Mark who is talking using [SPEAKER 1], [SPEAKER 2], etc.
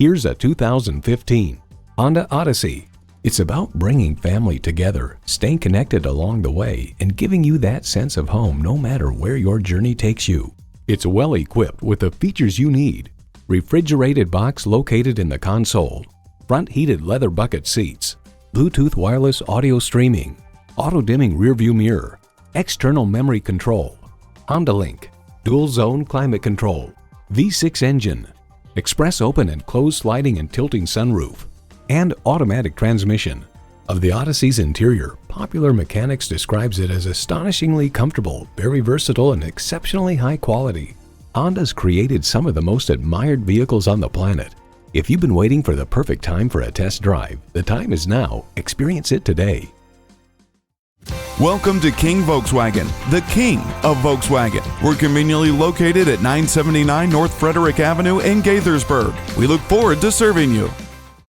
[SPEAKER 1] Here's a 2015 Honda Odyssey. It's about bringing family together, staying connected along the way, and giving you that sense of home no matter where your journey takes you. It's well equipped with the features you need. Refrigerated box located in the console, front heated leather bucket seats, Bluetooth wireless audio streaming, auto-dimming rearview mirror, external memory control, Honda Link, dual zone climate control, V6 engine, express open and closed sliding and tilting sunroof, and automatic transmission. Of the Odyssey's interior, Popular Mechanics describes it as astonishingly comfortable, very versatile, and exceptionally high quality. Honda's created some of the most admired vehicles on the planet. If you've been waiting for the perfect time for a test drive, the time is now. Experience it today.
[SPEAKER 2] Welcome to King Volkswagen, the king of Volkswagen. We're conveniently located at 979 North Frederick Avenue in Gaithersburg. We look forward to serving you.